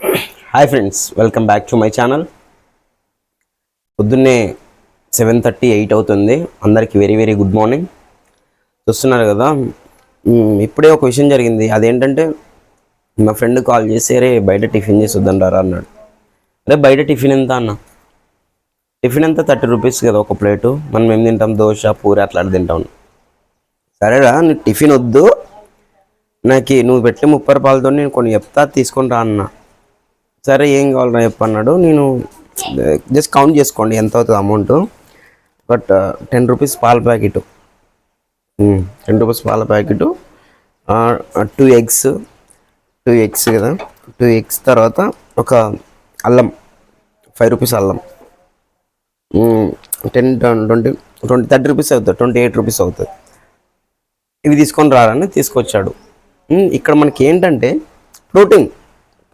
Hi friends, welcome back to my channel. పొద్దున్నే 7:30, 8 అవుతుంది. అందరికీ వెరీ వెరీ గుడ్ మార్నింగ్. చూస్తున్నారు కదా, ఇప్పుడే ఒక విషయం జరిగింది. అదేంటంటే మా ఫ్రెండ్ కాల్ చేసి అరే బయట టిఫిన్ చేసి వద్దంటారా అన్నాడు. అరే బయట టిఫిన్ ఎంత అన్న? టిఫిన్ ఎంత 30 రూపీస్ కదా ఒక ప్లేటు. మనం ఏం తింటాం, దోశ పూరి అట్లా తింటాం. సరేరా నీకు టిఫిన్ వద్దు, నాకు నువ్వు పెట్టే 30 రూపాయలతో నేను కొన్ని చెప్తా, తీసుకొని రా అన్న. సరే ఏం కావాలన్నా చెప్పన్నాడు. నేను జస్ట్ కౌంట్ చేసుకోండి ఎంత అవుతుంది అమౌంట్. బట్ 10 రూపీస్ పాల ప్యాకెట్, 10 రూపీస్ పాల ప్యాకెట్, 2 ఎగ్స్ కదా, 2 ఎగ్స్ తర్వాత ఒక అల్లం 5 రూపీస్ అల్లం, 10, 20, 30 రూపీస్ అవుతుంది, 28 రూపీస్ అవుతుంది. ఇవి తీసుకొని రారని తీసుకొచ్చాడు. ఇక్కడ మనకి ఏంటంటే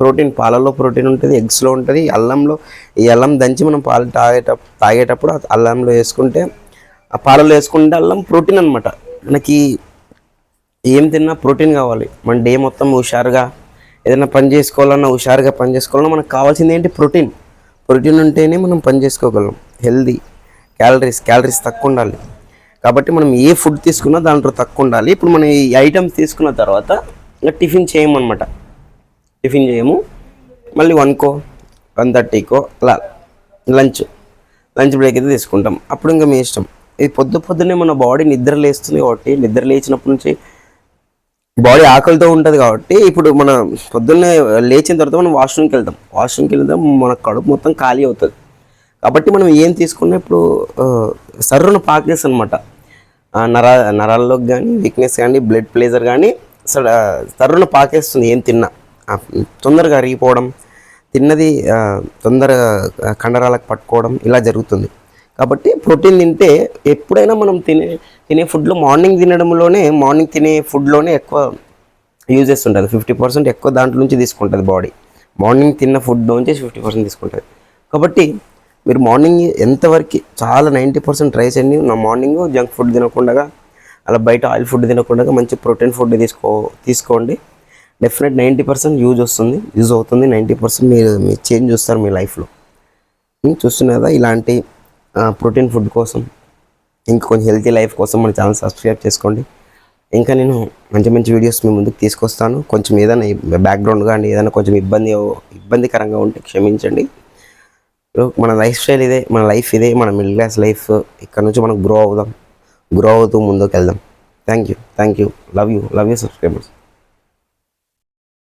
ప్రోటీన్ పాలలో ప్రోటీన్ ఉంటుంది, ఎగ్స్లో ఉంటుంది, అల్లంలో. ఈ అల్లం దంచి మనం పాలు తాగేటప్పుడు అల్లంలో వేసుకుంటే, ఆ పాలలో వేసుకుంటే అల్లం ప్రోటీన్ అనమాట. మనకి ఏం తిన్నా ప్రోటీన్ కావాలి. మన డే మొత్తం హుషారుగా ఏదైనా పని చేసుకోవాలన్నా, హుషారుగా పని చేసుకోవాలన్నా మనకు కావాల్సింది ఏంటి? ప్రోటీన్ ఉంటేనే మనం పని చేసుకోగలం. హెల్దీ, క్యాలరీస్ తక్కువ ఉండాలి. కాబట్టి మనం ఏ ఫుడ్ తీసుకున్నా దాంట్లో తక్కువ ఉండాలి. ఇప్పుడు మనం ఈ ఐటమ్స్ తీసుకున్న తర్వాత ఇంకా టిఫిన్ చేయము. మళ్ళీ 1కో 1:30కో అలా లంచ్ బ్రేక్ అయితే తీసుకుంటాం. అప్పుడు ఇంకా మీ ఇష్టం. ఇది పొద్దున్నే మన బాడీ నిద్ర లేస్తుంది కాబట్టి, నిద్ర లేచినప్పటి నుంచి బాడీ ఆకలితో ఉంటుంది కాబట్టి, ఇప్పుడు మన పొద్దున్నే లేచిన తర్వాత మనం వాష్రూమ్కి వెళ్తాం. మన కడుపు మొత్తం ఖాళీ అవుతుంది. కాబట్టి మనం ఏం తీసుకున్నా ఇప్పుడు సర్రున పాకేస్ అనమాట. నరాల్లోకి కానీ, వీక్నెస్ కానీ, బ్లడ్ ప్రెషర్ కానీ సర్రున పాకేస్తుంది. ఏం తిన్నా తొందరగా అరిగిపోవడం, తిన్నది తొందరగా కండరాలకు పట్టుకోవడం ఇలా జరుగుతుంది. కాబట్టి ప్రోటీన్ తింటే ఎప్పుడైనా మనం తినే ఫుడ్లో మార్నింగ్ తినే ఫుడ్లోనే ఎక్కువ యూజెస్ ఉంటుంది. 50% ఎక్కువ దాంట్లో నుంచి తీసుకుంటుంది బాడీ. మార్నింగ్ తిన్న ఫుడ్ నుంచి 50% తీసుకుంటుంది. కాబట్టి మీరు మార్నింగ్ ఎంతవరకు చాలా 90% ట్రై చేయండి. నా మార్నింగ్ జంక్ ఫుడ్ తినకుండా, అలా బయట ఆయిల్ ఫుడ్ తినకుండా మంచి ప్రోటీన్ ఫుడ్ తీసుకోండి. డెఫినెట్ 90% యూజ్ అవుతుంది. 90% మీరు చేంజ్ చూస్తారు మీ లైఫ్లో. చూస్తున్నారు కదా, ఇలాంటి ప్రోటీన్ ఫుడ్ కోసం, ఇంకా కొంచెం హెల్తీ లైఫ్ కోసం మన ఛానల్ సబ్స్క్రైబ్ చేసుకోండి. ఇంకా నేను మంచి వీడియోస్ మీ ముందుకు తీసుకొస్తాను. కొంచెం ఏదైనా బ్యాక్గ్రౌండ్ కానీ ఏదైనా కొంచెం ఇబ్బందికరంగా ఉంటే క్షమించండి. మన లైఫ్ స్టైల్ ఇదే, మన లైఫ్ ఇదే, మన మిడిల్ క్లాస్ లైఫ్. ఇక్కడ నుంచి మనం గ్రో అవుతూ ముందుకు వెళ్దాం. Thank you. Love you subscribers.